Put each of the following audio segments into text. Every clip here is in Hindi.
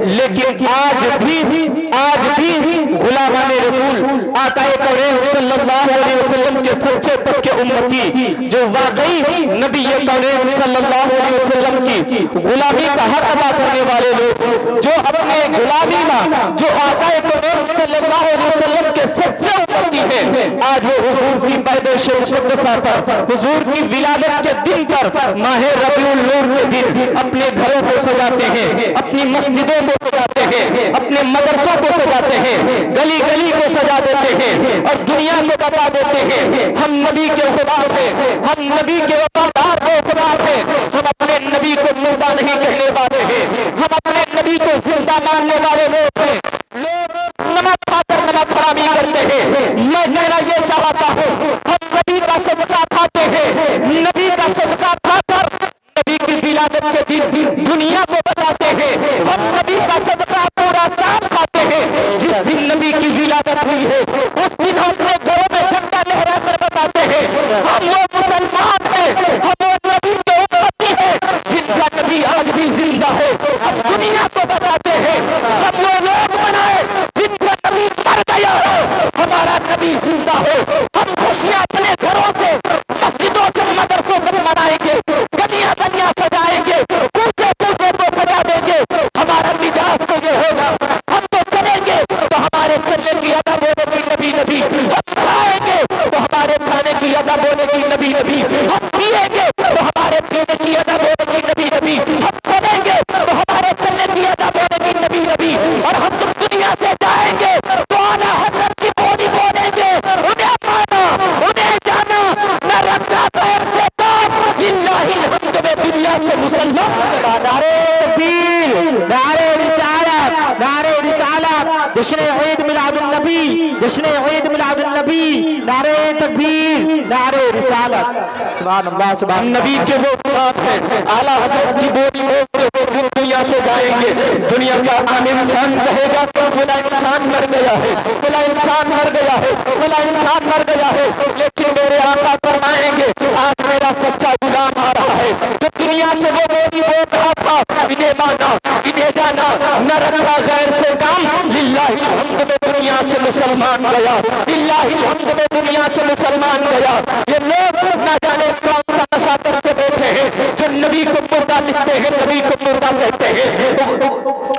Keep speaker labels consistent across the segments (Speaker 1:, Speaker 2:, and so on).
Speaker 1: लेकिन आज भी गुलामाने रसूल आका कौनैन सल्लल्लाहु अलैहि वसल्लम के सच्चे पक्के उम्मती, जो वाकई नबी कौनैन सल्लल्लाहु अलैहि वसल्लम की गुलामी का हक अदा करने वाले लोग, जो अपने गुलामी में जो आका कौनैन सल्लल्लाहु अलैहि वसल्लम के सच्चे उम्मती हैं, आज वो हुजूर की पैदाइश मुक़द्दसा पर, हुजूर की विलादत के दिन पर, माह रबीउल नूर के दिन अपने घरों को सजाते हैं, अपनी मस्जिदों को सजाते हैं, अपने मदरसों को सजाते हैं, गली गली को सजा देते हैं और दुनिया को बता देते हैं हम नबी के खुदार हैं, हम नबी के वफादार हो खुदार हैं, हम अपने नबी को मुर्दा नहीं कहने वाले हैं, हम अपने नबी को जिंदा मानने वाले लोग हैं। लोग नमक खाकर नमक हरामी करते हैं, मैं कहना ये चाहता हूँ हम नबी का सदका खाते हैं, नबी का सदका खाकर नबी की विलादत के दिन दुनिया को बताते हैं, हम नबी का सदका पूरा साल खाते हैं। जिस दिन नबी की विलादत हुई है उस दिन हम अपने घरों में झंडा लहरा कर बताते हैं हम वो मुसलमान हैं, हम वो नबी के उम्मती हैं जिनका नबी आज भी जिंदा है। हम दुनिया को बताते हैं हम वो लोग बनाए जिनका नबी मर गया है, हमारा नबी जिंदा है। हम खुशियां अपने घरों से, मस्जिदों से, मदरसों से मनाएंगे, गलियां गलियां सजाएंगे, पूछे पूछे को सजा देंगे। हमारा मिजाज तो ये होगा हम तो चलेंगे तो हमारे चलने की अदा बोलेगी नबी नबी, हम खाएंगे तो हमारे खाने की अदा बोलेगी नबी नबी, हम पिएंगे तो हमारे पीने की अदा बोलेगी नबी नबी, हम चलेंगे तो हमारे चलने की अदा बोलेगी नबी नबी। और हम तुम दुनिया से जाएंगे तो आला हज़रत की बोली बोलेंगे, उन्हें माना उन्हें जाना, न रखा पैर से काम, लिल्लाहिल हम्द में दुनिया से मुसलमान। नारे तकबीर, नारे रिसालत, नारे रिसालत, जश्न ईद मिलादुन नबी, जश्न ईद मिलादुन नबी, नारे तकबीर, नारे रिसालत। सुभान अल्लाह, सुभान नबी के वो बात है, आला हज़रत की बोली बोलते हुए दुनिया से जाएंगे। दुनिया का आम इंसान कहेगा खुदा इंसान मर गया है, खुदा इंसान मर गया है, खुदा इंसान मर गया है। लेकिन मेरे आका फरमाएंगे आज मेरा सच्चा गुलाम आ रहा है जो दुनिया से वो बोली बोल रहा था, इन्हें माना इन्हें जाना, न रखा गैर से काम, लिल्लाहिल हम्द में दुनिया से मुसलमान गया, लिल्लाहिल हम्द में दुनिया से मुसलमान गया। ये लोग न जाने कौन सा नशा करके बैठे हैं जो नबी को मुर्दा लिखते हैं, नबी को मुर्दा कहते हैं।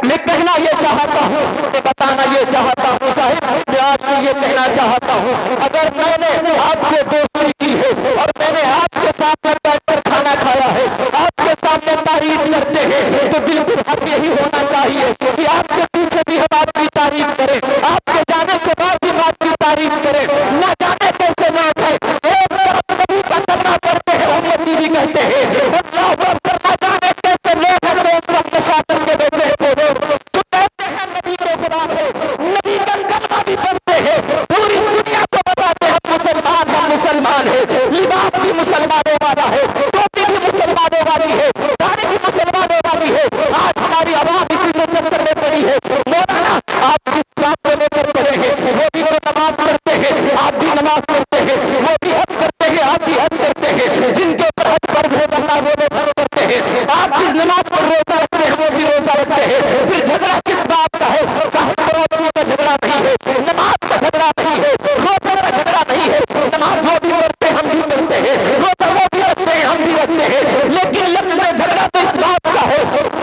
Speaker 1: मैं कहना ये चाहता हूँ, मैं बताना ये चाहता हूँ साहिब, मैं आपसे ये कहना चाहता हूँ अगर मैंने आपसे दोस्ती की है और मैंने आपके साथ बैठकर खाना खाया है, आपके सामने तारीफ करते हैं तो बिल्कुल हक यही होना चाहिए कि आपके पीछे भी हम आपकी तारीफ करें, आपके जाने के बाद भी आपकी तारीफ करें। न जाने कैसे लोग हैं, एक तरफ नबी का तर्जुमा करते हैं, उम्मती भी कहते हैं, अल्लाहू अकबर, न जाने कैसे लोग हैं जो सब नशा करके बैठे हैं, वो लोग जो कहते हैं नबी के खुदा है, नबी का कलमा भी पढ़ते हैं, पूरी दुनिया को बताते हैं हम मुसलमान हैं, लिबास भी मुसलमानों वाला है, टोपी भी मुसलमानों वाली है, दाढ़ी भी मुसलमानों वाली है। आज हमारी आवाम इसी के चक्कर में पड़ी है। मौलाना आप जिस बात को लेकर पड़े हैं वो भी तो नमाज पढ़ते हैं, आप भी नमाज पढ़ते हैं, वो भी हज करते हैं, आप भी हज करते हैं, जिनके ऊपर हज फर्ज है अल्लाह वो लोग हज करते हैं, आप जिस नमाज पर रोजा रखते हैं वो भी रोजा रखते हैं। फिर झगड़ा किस बात का है? साहिब बरादरी का झगड़ा नहीं है, नमाज का झगड़ा नहीं है, रोजे का झगड़ा नहीं है। नमाज वो भी करते हैं, हम भी करते हैं, रोजा वो भी रखते हैं, हम भी रखते हैं, लेकिन लगता झगड़ा तो इस बात का है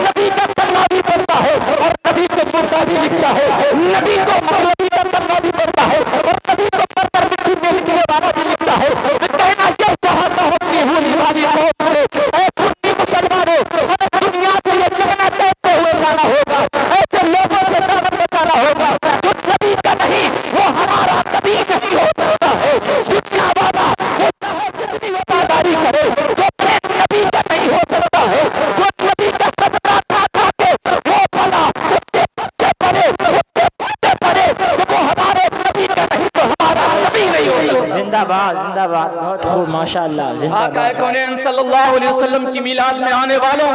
Speaker 1: नबी का कलमा भी पढ़ता है और नबी को मुर्दा भी लिखता है, नबी को नबी का कलमा भी पढ़ता है और नबी को मरकर मिट्टी में लिखने वाला भी लिखता है। मैं कहना ये चाहता हूँ कि होली वाली कौम से ऐ सुन्नी मुसलमानों, हमें दुनिया से ये कहना कहते हुए जाना होगा, ऐसे लोगों से दावत बचाना होगा जो नबी का नहीं वो हमारा कभी नहीं हो सकता है। दुनिया वाला वो चाहे जितनी वफादारी करे जो प्रेम नबी का नहीं हो सकता है, जो नबी का सदका खा खा के वो भला उसके बच्चे पड़े, उसके बच्चे पड़े, जब वो हमारे नबी का नहीं तो हमारा नबी नहीं हो सकता।
Speaker 2: जिंदाबाद, जिंदाबाद, बहुत खूब, माशाअल्लाह, जिंदाबाद।
Speaker 1: आका कौनैन सल्लल्लाहु अलैहि वसल्लम की मिलाद में आने वालों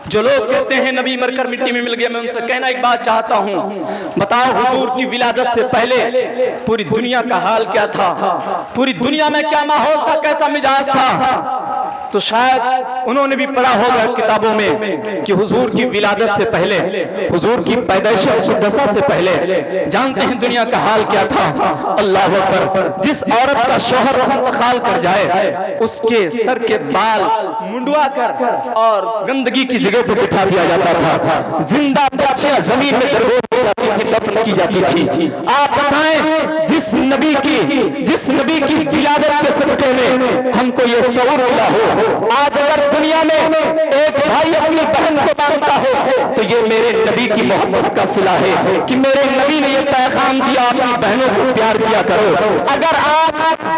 Speaker 1: जो लोग कहते हैं नबी मरकर मिट्टी में मिल गया, मैं उनसे कहना एक बात चाहता हूँ, बताओ हुजूर की विलादत से पहले पूरी दुनिया का हाल क्या था? पूरी दुनिया में क्या माहौल था, कैसा मिजाज था? तो शायद उन्होंने भी पढ़ा होगा किताबों में कि हुजूर की विलादत से पहले, हुजूर की पैदाइश मुक़द्दसा से पहले जानते हैं दुनिया का हाल क्या था? अल्लाह अकबर। जिस औरत का शौहर इंतकाल कर जाए उसके सर के बाल मुंडवा कर और गंदगी की जगह पर बिठा दिया जाता था। जिंदा बच्चियां जमीन में दरगोर हो जाती थी, दफन की जाती थी। आप बताएं जिस नबी की विलादत के सदक़े में हमको ये शऊर मिला हो। आज अगर दुनिया में एक भाई अपनी बहन को मानता हो तो ये मेरे नबी की मोहब्बत का सिला है कि मेरे नबी ने ये पैगाम दिया, अपनी बहनों को प्यार किया करो। अगर आज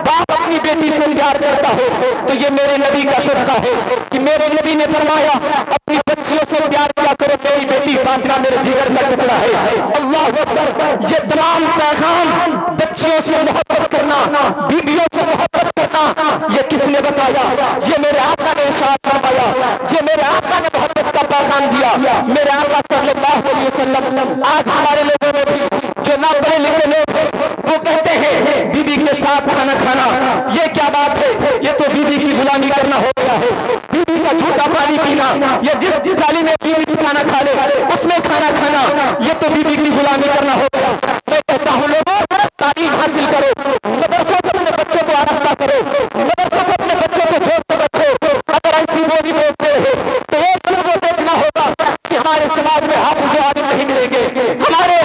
Speaker 1: बाप अपनी बेटी से प्यार करता हो तो ये मेरे नबी का सदका है कि मेरे नबी ने फरमाया अपनी बच्चियों से प्यार किया करो, मेरी बेटी फातिमा मेरे जिगर का टुकड़ा है। अल्लाह अकबर। ये तमाम पैगाम बच्चियों से मोहब्बत करना, बीवियों से मोहब्बत करना, ये किसने बताया? ये मेरे आका ने इरशाद फरमाया, ये मेरे आका ने मोहब्बत का पैगाम दिया। मेरे आका सल्लल्लाहु अलैहि वसल्लम। आज हमारे लोगों में भी जो ना पढ़े लिखे लोग हैं वो कहते हैं बीबी के साथ खाना खाना ये क्या बात है? ये तो बीबी की गुलामी करना हो गया है। बीबी का झूठा पानी पीना, ये जिस थाली में बीबी खाना खा ले उसमें खाना खाना, ये तो बीबी की गुलामी करना हो गया। मैं कहता हूँ लोगों तालीम हासिल करो, मदरसों से अपने बच्चों को आरास्ता करो, मदरसों से अपने बच्चों को जोड़ कर रखो। अगर ऐसी बोली बोलते हो तो एक दिन वो देखना होगा कि हमारे समाज में हाफिज़ आलिम नहीं मिलेंगे, हमारे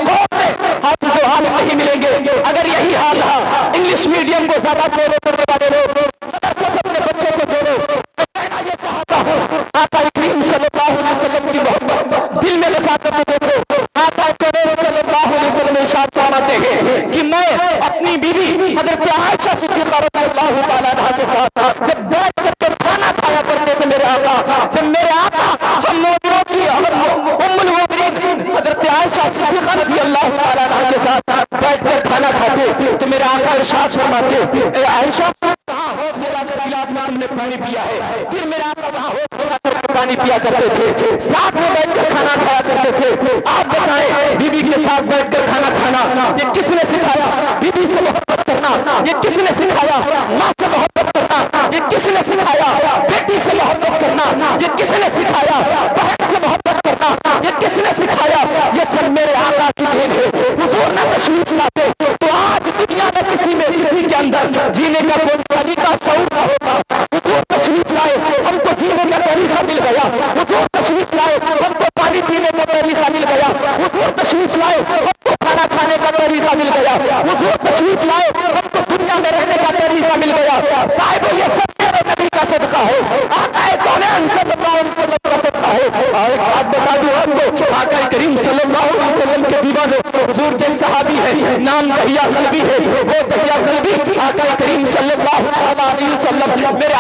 Speaker 1: कौम में हाफिज़ आलिम नहीं मिलेंगे। अगर यही हाल रहा इंग्लिश मीडियम को ज्यादा फॉलो करने वाले लोग, मदरसों से अपने बच्चों को जोड़ो। मैं कहना ये चाहता हूँ आका करीम सल्लल्लाहु अलैहि वसल्लम की मोहब्बत दिल में बसा कर देखो। आका करीम सल्लल्लाहु अलैहि वसल्लम इरशाद फरमाते हैं कि मैं अपनी बीवी हज़रत आयशा सिद्दीक़ा रज़ियल्लाहु ताला अन्हा के साथ जब बैठ कर खाना खाया करते थे मेरे आका, जब मेरे आका हम मोमिनों की उम्मुल मोमिनीन हज़रत आयशा सिद्दीक़ा रज़ियल्लाहु ताला अन्हा के साथ बैठ कर खाना खाते तो मेरे आका इरशाद फरमाते, ए आयशा कहाँ होश लगाकर गिलास में तुमने पानी पिया है? फिर मेरे आका वहाँ होश लगाकर पानी पिया करते थे, साथ में बैठकर खाना खाया करते थे। आप बताएं बीबी के साथ बैठकर खाना खाना ये किसने सिखाया? बीबी से मोहब्बत करना ये किसने सिखाया? माँ से मोहब्बत करना ये किसने सिखाया? बेटी से मोहब्बत करना ये किसने सिखाया? बहन से मोहब्बत करना ये किसने सिखाया? ये सब मेरे आका की देन है। हुजूर ना तशरीफ लाते तो आज दुनिया में किसी के अंदर जीने का कोई तरीका शऊर न होता। हुजूर तशरीफ लाए हमको जीने का तरीका मिल गया। हुजूर तशरीफ लाए हमको पानी पीने का तरीका मिल गया। हुजूर तशरीफ लाए हमको खाना खाने का तरीका मिल गया। हुजूर तशरीफ लाए हमको दुनिया में रहने का तरीका मिल गया। साहिब ये सब मेरे नबी का सदका है, आका कौन सल्लल्लाहु अलैहि वसल्लम का सदका है। और एक बात बता दूं आपको, आका करीम सल्लल्लाहु अलैहि वसल्लम के दीवाने हुजूर के सहाबी है, नाम दहिया कल्बी है। वो दहिया कल्बी आका करीम सल्लल्लाहु अलैहि वसल्लम, मेरे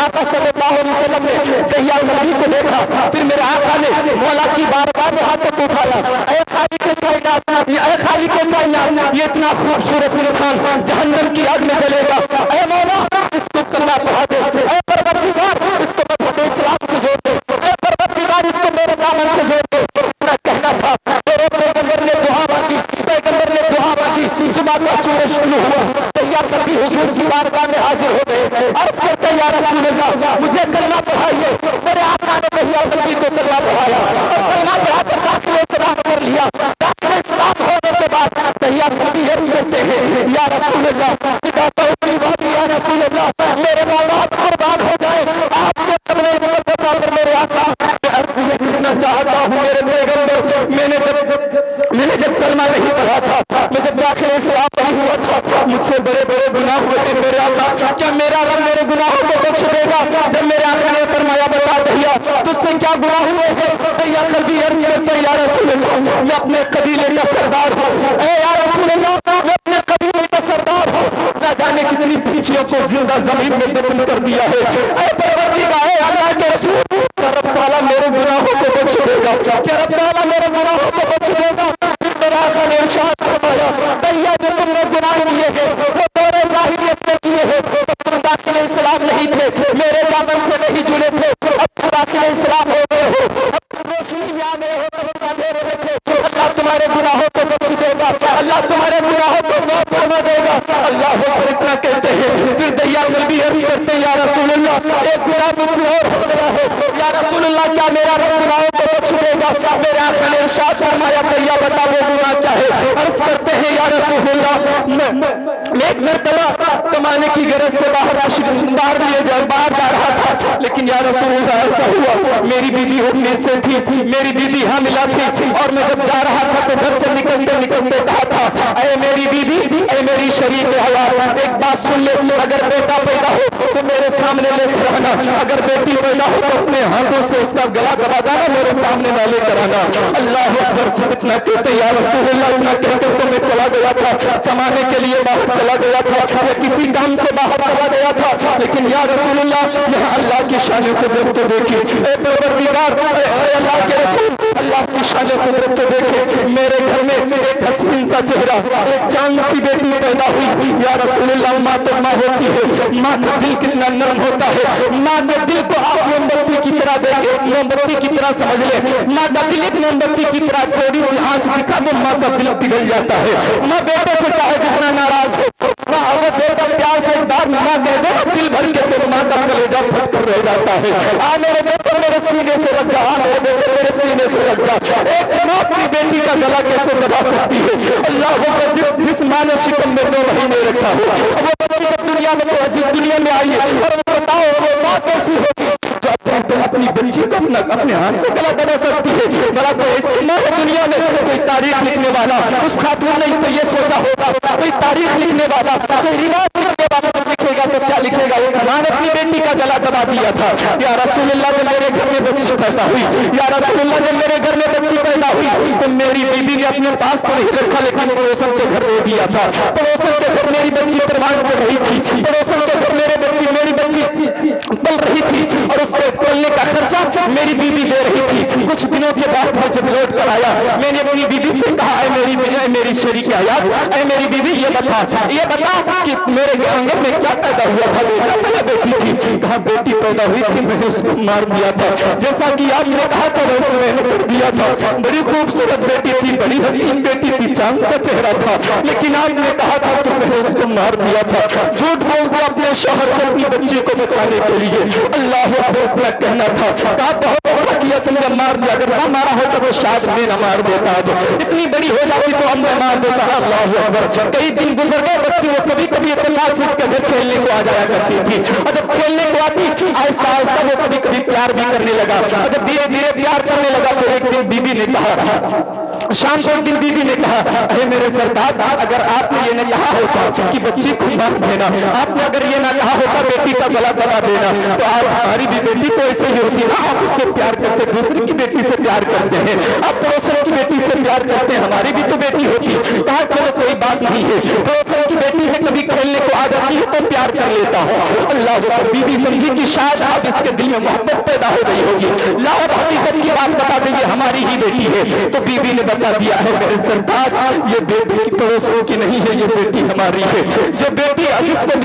Speaker 1: आका सल्लल्लाहु अलैहि वसल्लम ने दहिया कल्बी को देखा। फिर मेरे आका ने मौला की बारगाह में हाथ उठाया, ऐ खालिक कायनात, ऐ खालिक कायनात, ये इतना खूबसूरत इंसान जहन्नम की आग में जलेगा। ऐ मौला इसको कलमा पढ़ा दे, ऐ परवरदिगार इसको मज़हब इस्लाम से जोड़ दे, ऐ परवरदिगार इसको मेरे दामन से जोड़ दे। इतना कहना था, मेरे पैगंबर ने दुआ मांगी, पैगंबर ने दुआ मांगी। सुबह का सूरज शुरू हुआ, दहिया कल्बी हुजूर की बारगाह में हाजिर हो गए। अर्ज़ करते या रसूल अल्लाह मुझे कलमा पढ़ाइए। मेरे आका ने दहिया कल्बी को कलमा पढ़ाया और कलमा पढ़ाकर दाखिल इस्लाम कर लिया। दाखिल इस्लाम होने के बाद दहिया कल्बी अर्ज़ करते हैं या रसूल अल्लाह, सीधा तौबी वाली या रसूल अल्लाह, मेरे औलाद कुर्बान हो जाए आपके सामने मुकद्दसा पर। मेरे आका मैं अर्ज़ ये करना चाहता हूँ मेरे पैगंबर, मैंने जब कलमा नहीं पढ़ा था, मैं जब दाखिल इस्लाम नहीं हुआ था, मुझसे बड़े बड़े गुनाह हुए थे। मेरे आका क्या मेरा रब मेरे गुनाहों को बख्श देगा? जब मेरे आका ने फरमाया बता दहिया तुझसे क्या गुनाह हुए हैं? दहिया कल्बी अर्ज़ करते या रसूल अल्लाह मैं अपने कबीले का सरदार हूँ। ऐ या रसूल अल्लाह मैं अपने कबीले का सरदार हूँ। न जाने कितनी पीछियों को जिंदा जमीन में दफन कर दिया है। ऐ परवरदिगार, ऐ अल्लाह के रसूल, क्या रब ताला मेरे गुनाहों को बख्श देगा? क्या रब ताला मेरे गुनाहों को बख्श देगा? मेरे आका ने इरशाद फरमाया दहिया जो तुमने गुनाह किए हैं वो दौरे जाहिलियत में किए हैं, तुम दाखिल इस्लाम नहीं थे, मेरे दामन से नहीं जुड़े थे, अब तुम दाखिल इस्लाम हो गए हो, अब तुम रोशनी में आ गए हो, तुम अंधेरे में थे। अल्लाह तुम्हारे गुनाहों को बख्श देगा, अल्लाह तुम्हारे गुनाहों को माफ फरमा देगा। अल्लाह पर इतना कहते हैं, फिर दहिया कल्बी अर्ज़ करते हैं या रसूल अल्लाह रसूलुल्लाह, मेरे आका ने इरशाद फरमाया भैया बता वो गुनाह क्या है। अर्ज करते हैं या रसूलुल्लाह, मैं एक मरतबा कमाने की गरज से बाहर जा रहा था, लेकिन या रसूलुल्लाह ऐसा हुआ मेरी बीबी उम्मीद से थी, मेरी बीबी हामिला थी, और मैं जब जा रहा था तो घर से निकलते निकलते कहा था, ऐ मेरी बीबी, ऐ मेरी शरीक हयात, एक बात सुन ले, अगर बेटा पैदा हो तो मेरे सामने लेकर आना, अगर बेटी पैदा हो तो अपने हाथों से उसका गला दबा देना, मेरे सामने ना लेकर आना। अल्लाह अकबर, इतना कहते या रसूलुल्लाह, इतना कहकर तो मैं चला गया था, कमाने के लिए बाहर चला गया था, या किसी काम से बाहर चला गया था, लेकिन या रसूलुल्लाह यहाँ अल्लाह की शान कुदरत तो देखी, ए परवरदिगार, अल्लाह के रसूल, अल्लाह की शान कुदरत तो देखे, मेरे घर में एक हसीन सा चेहरा, एक चांद सी बेटी पैदा हुई। या रसूलुल्लाह, माँ तो माँ होती है, माँ का दिल कितना नरम होता है, माँ के दिल को आप मोमबत्ती की तरह देखे, मोमबत्ती की तरह समझ ले, माँ का दिल एक मोमबत्ती की तरह थोड़ी सी आंच दिखा तो माँ का दिल पिघल जाता है। माँ बेटे से चाहे जितना नाराज हो, माँ अगर बेटा प्यार से एक बार माँ कह दे दिल भर के तो माँ का कलेजा फट कर रह जाता है। आ मेरे बेटे मेरे सीने से लग जा, मेरे बेटे मेरे सीने से लग जा। एक माँ अपनी बेटी का गला कैसे दबा सकती है? अल्लाह को जिस माँ ने शिकम में 2 महीने रखा हो, वो बच्ची दुनिया में आई है, और बताओ वो माँ कैसी होगी तो अपनी बच्ची को अपने हाथ से गला दबा सकती है? गला तो ऐसी माँ है दुनिया में, कोई तारीख लिखने वाला उस खातून ने तो ये सोचा होगा, कोई तारीख लिखने वाला, कोई रिवाज लिखने वाला लिखेगा तो क्या लिखेगा? एक माँ ने अपनी बेटी का गला दबा दिया था। या रसूलुल्लाह, जब मेरे घर में बच्ची पैदा हुई, या रसूलुल्लाह, जब मेरे घर में बच्ची पैदा हुई तो मेरी बीबी ने अपने पास तो नहीं रखा, लेकिन पड़ोसन के घर दे दिया था। पड़ोसन के घर मेरी बच्ची प्रमाण कर रही थी, पड़ोसन के घर मेरी बच्ची पल रही थी, और उसके पलने का खर्चा मेरी बीबी दे रही थी। कुछ दिनों के बाद मैं जब लौट कर आया, मैंने अपनी बीबी से कहा, मेरी शरीक हयात, ऐ मेरी बीबी ये बता कि मेरे आंगन में क्या पैदा हुआ था? बेटा पैदा बेटी थी? कहा बेटी पैदा हुई थी, मैंने उसको मार दिया था, जैसा कि आपने कहा था वैसे मैंने कर दिया था। बड़ी खूबसूरत बेटी थी, बड़ी हसीन बेटी थी, चांद सा चेहरा था, लेकिन आपने कहा था तो मैंने उसको मार दिया था। झूठ बोल दिया अपने शौहर से अपनी बच्ची को बचाने के लिए। अल्लाह अपना कहना था, कहा बहुत अच्छा किया तुमने मार दिया, अगर ना मारा होता तो शायद मैं न मार देता, इतनी बड़ी हो जाती तो हमने मार देता। अल्लाह अकबर। कई दिन गुजर गए, बच्ची वो कभी कभी तलाक से इसके घर खेलने को आ जाया करती थी, और जब खेलने को आती आहिस्ता आहिस्ता वो कभी कभी प्यार भी करने लगा, और जब धीरे धीरे प्यार करने लगा तो एक दिन बीबी ने कहा, शाम को एक दिन बीबी ने कहा, अरे मेरे सरताज, अगर आपने ये न कहा होता कि बच्ची को मार देना, आपने अगर ये ना कहा होता बेटी का गला दबा देना, तो आज हमारी भी बेटी तो ऐसे ही होती ना। आप उससे प्यार करते, दूसरे की बेटी से प्यार करते हैं, आप पड़ोसन की बेटी से प्यार करते हैं, हमारी भी तो बेटी होती। कहा चलो कोई बात नहीं है, पड़ोसन की बेटी है, कभी खेलने को आ जाती है तो प्यार कर लेता हूँ। अल्लाह को बीबी समझी कि शायद अब इसके दिल में मोहब्बत पैदा हो गई होगी, लाओ हकीकत की बात बता देंगे, हमारी ही बेटी है। तो बीबी ने बता दिया है, मेरे सरताज ये बेटी की पड़ोसन की नहीं है, ये बेटी हमारी है। जो बेटी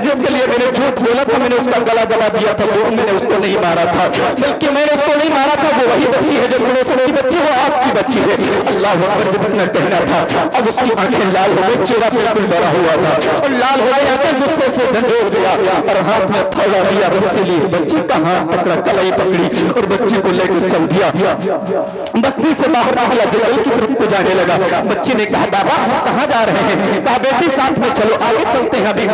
Speaker 1: जिसके लिए मैंने झूठ बोला था, मैंने उसका गला दबा दिया था, तो मैंने उसको नहीं मारा था, बल्कि मैंने उसको नहीं मारा था, वो वही बच्ची है जो पड़ोसन की बच्ची, वो आपकी बच्ची है। अल्लाह अकबर। जब इतना कहना था, अब उसकी आंखें लाल हो गई, चेहरा बिल्कुल बड़ा हुआ था, और लाल हो गया था, गुस्से से झंझोड़ गया, और हाथ में थैला लिया, रस्सी ली, बच्ची का हाथ पकड़ा, कलाई पकड़ी, और बच्ची को लेकर चल दिया। बस्ती से बाहर निकला, जंगल की तरफ को जाने लगा। बच्ची ने कहा, बाबा कहाँ जा रहे हैं? कहा बेटी साथ में चलो, आगे चलते हैं, अभी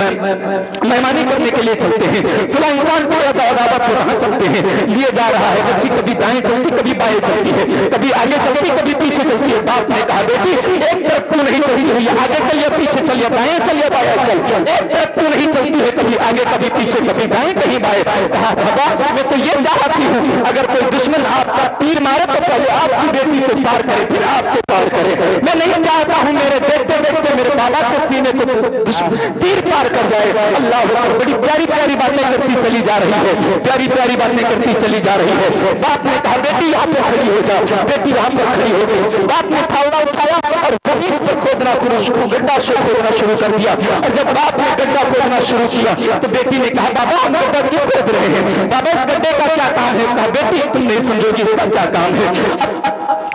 Speaker 1: मेहमानी करने के लिए चलते हैं, फिलहाल इंसान को दावत को वहां चलते हैं। लिए जा रहा है, बच्ची कभी दाएं चलती, कभी बाएं चलती है, कभी आगे चलती, कभी पीछे चलती है। बाप ने कहा, बेटी एक तरफ क्यों नहीं चलती है? आगे चलिए, पीछे चलिए, दाएं चलिए, बाएं चल, एक तरफ क्यों नहीं चलती है? कभी आगे, कभी पीछे, कभी दाएं, कहीं बाएं। कहा, बाबा मैं तो ये चाहती हूँ, अगर कोई दुश्मन आपका तीर मारे तो पहले आपकी बेटी को पार करे, फिर आपको पार करे। मैं नहीं चाहता हूँ मेरे देखते देखते मेरे बाबा के सीने को तीर पार कर जाए। अल्लाह अकबर। बड़ी प्यारी प्यारी बातें करती चली जा रही है, प्यारी प्यारी बातें करती चली जा रही है। बाप ने कहा, बेटी यहाँ पे खड़ी हो जा। बेटी वहां पर खड़ी हो गई। बाप ने फावड़ा उठाया और वहीं पर खोदना गड्ढा खोदना शुरू कर दिया। और जब बाप ने गड्ढा खोदना शुरू किया तो बेटी ने कहा, बाबा हम गड्ढा क्यों खोद रहे हैं? बाबा इस गड्ढे का क्या काम है? कहा, बेटी तुम नहीं समझोगी इसका क्या काम है।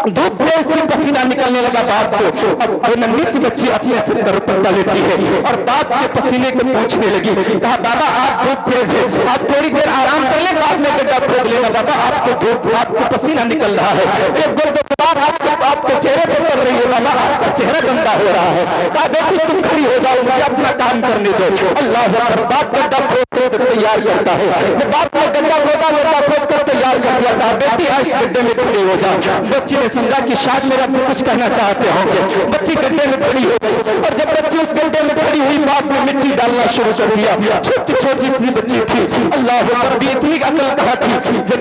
Speaker 1: धूप तेज थी, पसीना निकलने लगा बाप को। अब नन्ही सी बच्ची अपने सिर पर पट्टा लेती है और बाप के पसीने को पूछने लगी। कहा, बाबा आप धूप तेज है, आप थोड़ी देर आराम कर ले, बाद में गड्ढा खोद लेना। बाबा आपको धूप, आपको पसीना निकल रहा है। एक दो बार मामा आपका चेहरा गंदा हो रहा है। कहा बेटी तुम खड़ी हो जाओ, मुझे अपना काम करने दो। अल्लाह अकबर, बाप गड्ढा खोद कर तैयार करता है। जब बाप ने गड्ढा खोद कर तैयार कर दिया था, बेटी इस गड्ढे में खड़ी हो जा। बच्ची ने समझा कि शायद मेरा कुछ कहना चाहते होंगे। बच्ची गड्ढे में खड़ी हो गई और जब बच्ची उस गड्ढे में खड़ी हुई, बाप ने मिट्टी डालना शुरू कर दिया। छोटी छोटी सी बच्ची थी, अल्लाह अकबर, भी इतनी अकल कहाँ थी। जब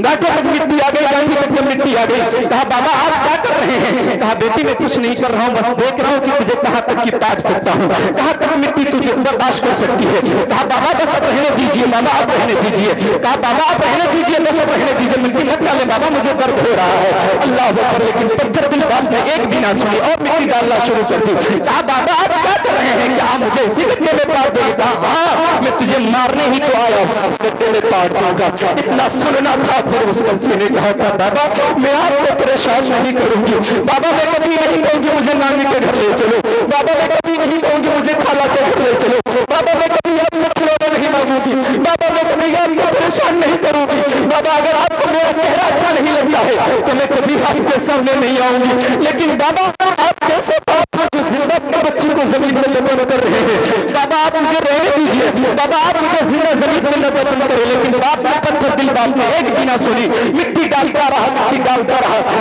Speaker 1: गांठों तक मिट्टी आ गई, गांठी तक मिट्टी आ गई, कहा बाबा आप क्या कर रहे हैं? कहा बेटी मैं कुछ नहीं कर रहा हूँ, बस देख रहा हूँ कि तुझे कहाँ तक की काट सकता हूँ, कहाँ तक मिट्टी तुझे बर्दाश्त कर सकती है। कहा बाबा बस अब रहने दीजिए, मामा आप रहने दीजिए। कहा बाबा आप रहने दीजिए, बस अब रहने दीजिए, मिट्टी मत डाले बाबा, मुझे दर्द हो रहा है। अल्लाह अकबर, लेकिन पत्थर दिल बाप ने एक भी ना सुनी और मिट्टी डालना शुरू कर दी। कहा बाबा आप क्या कर रहे हैं? क्या मुझे इसी गड्ढे में पार देंगे? कहा हाँ, मैं तुझे मारने ही तो आया हूँ, गड्ढे में पार दूंगा। इतना सुनना था। फिर उस बच्चे ने कहा था बाबा मैं आपको परेशान नहीं करूंगी, बाबा मैं कभी नहीं कहूंगी मुझे नानी के घर ले चलो, बाबा मैं कभी नहीं कहूंगी मुझे खाला के घर ले चलो, बाबा मैं कभी आपसे खिलौना नहीं मांगूंगी, बाबा मैं कभी आपको परेशान नहीं करूंगी, बाबा अगर आपको मेरा चेहरा अच्छा नहीं लगता है तो मैं कभी आपके सामने नहीं आऊंगी। लेकिन बाबा आप कैसे बाप हो जो जिंदा बच्ची को जमीन में दफन कर रहे हैं? बाबा आप मुझे रहने दीजिए, बाबा आप मुझे जिंदा जमीन में दफन करें। लेकिन बाप ने पत्थर दिल बाप ने एक भी ना सुनी, मिट्टी डालता रहा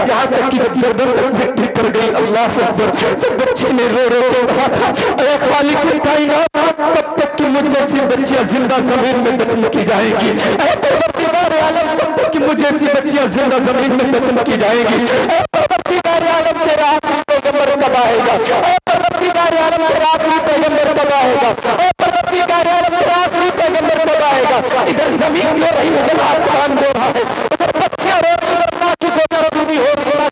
Speaker 1: जहाँ तक कि जब गर्दन तक मिट्टी पड़ गई। अल्लाह अकबर, तो बच्ची ने रो के कहा था ऐ खालिक कायनात, कब तक कि मुझ जैसी बच्चियां जिंदा जमीन में दफन की जाएंगी? ऐ परवरदिगार आलम, कब तक कि मुझ जैसी बच्चियां जिंदा जमीन में दफन की जाएंगी? ऐ परवरदिगार आलम, तेरा आखिरी पैगंबर कब आएगा? ऐ परवरदिगार आलम, तेरा आखिरी पैगंबर कब आएगा? ऐ परवरदिगार आलम, तेरा आखिरी पैगंबर कब आएगा? इधर जमीन रो रही है, उधर आसमान रो रहा है, उधर बच्चियां रो रही है, माँ की गोद में हो रही है,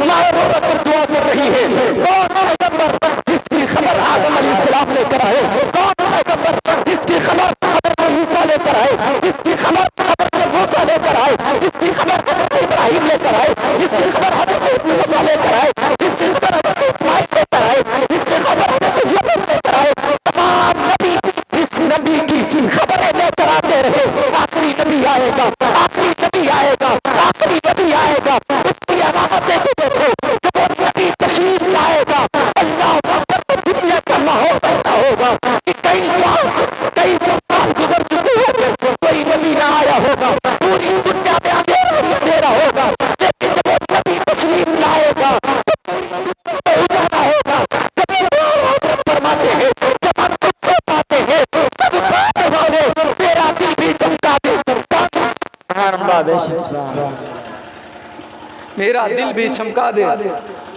Speaker 1: माँ रो कर दुआ कर रही है। कौन पैगंबर जिसकी खबर आदम अलैहिस्सलाम लेकर आए? कौन पैगंबर जिसकी खबर हज़रत मूसा लेकर आए, जिसकी खबर हज़रत मूसा लेकर आए, जिसकी खबर हज़रत इब्राहीम लेकर आए, जिसकी खबर हज़रत मूसा लेकर आए, जिसकी खबर हज़रत इस्माइल लेकर आए, जिसकी खबर हज़रत यूसुफ लेकर आए? तमाम नबी जिस नबी की खबरें लेकर आते रहे, आखिरी नबी आएगा, आखिरी नबी आएगा, आखिरी नबी आएगा, उसकी अलामतें देखो। जब वो नबी तशरीफ लाएगा, अल्लाह अकबर, तो दुनिया का माहौल ऐसा होगा कि कई सौ साल गुजर चुके होंगे, कोई नबी ना आया होगा, पूरी दुनिया में अंधेरा होगा। लेकिन जब वो नबी तशरीफ लाएगा तो पूरी दुनिया को उजाला होगा। जब ये फरमाते हैं, जब हम तुझसे पाते हैं, सब पाने वाले तेरा दिल भी चमका दे,
Speaker 3: मेरा दिल भी चमका दे,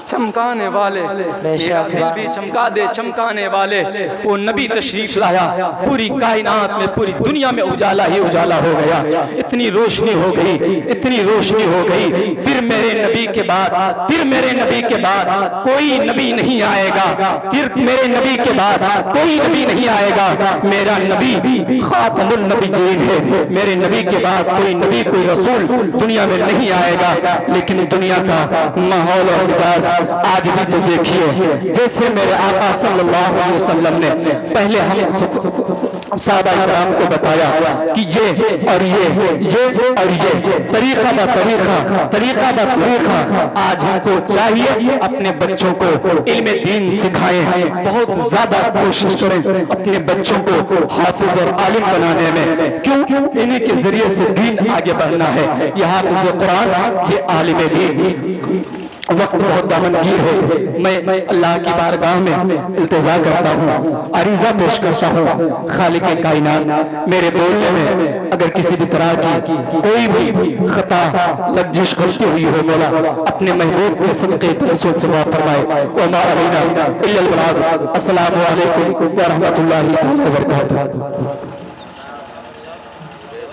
Speaker 3: चमकाने वाले, मेरा दिल भी चमका दे, चमकाने वाले। वो नबी तशरीफ लाया, पूरी कायनात में, पूरी दुनिया में उजाला ही उजाला हो गया। इतनी रोशनी हो गई, इतनी रोशनी हो गई। फिर मेरे नबी के बाद, फिर मेरे नबी के बाद कोई नबी नहीं आएगा, फिर मेरे नबी के बाद कोई नबी नहीं आएगा। मेरा नबी खातमुन नबीयीन है, मेरे नबी के बाद कोई नबी, कोई रसूल दुनिया में नहीं आएगा। लेकिन दुनिया का माहौल और मिजाज आज भी तो देखिए, जैसे मेरे आका सल्लल्लाहु अलैहि वसल्लम ने पहले हम साहबा इकराम को बताया कि ये और ये और ये तरीका बा तरीका। आज हमको चाहिए अपने बच्चों को इल्म दीन सिखाएं, बहुत ज्यादा कोशिश करें अपने बच्चों को हाफिज और आलिम बनाने में। क्यों? इन्हीं के जरिए से दीन आगे बढ़ना है। ये हाफिज कुरान, ये आलिम दीन। वक्त बहुत दामनगीर है, मैं अल्लाह की बारगाह में इल्तिजा करता हूँ, अरीजा पेश करता हूँ। खालिक कायनात, मेरे बोलने में अगर किसी भी तरह की कोई भी खता, लफ्ज़िश गलती हुई हो, मौला अपने महबूब के सदक़े रसूल से माफ़ फरमाए। वमा अलैना इल्लल बलाग। अस्सलामु अलैकुम व रहमतुल्लाहि व बरकातुहू।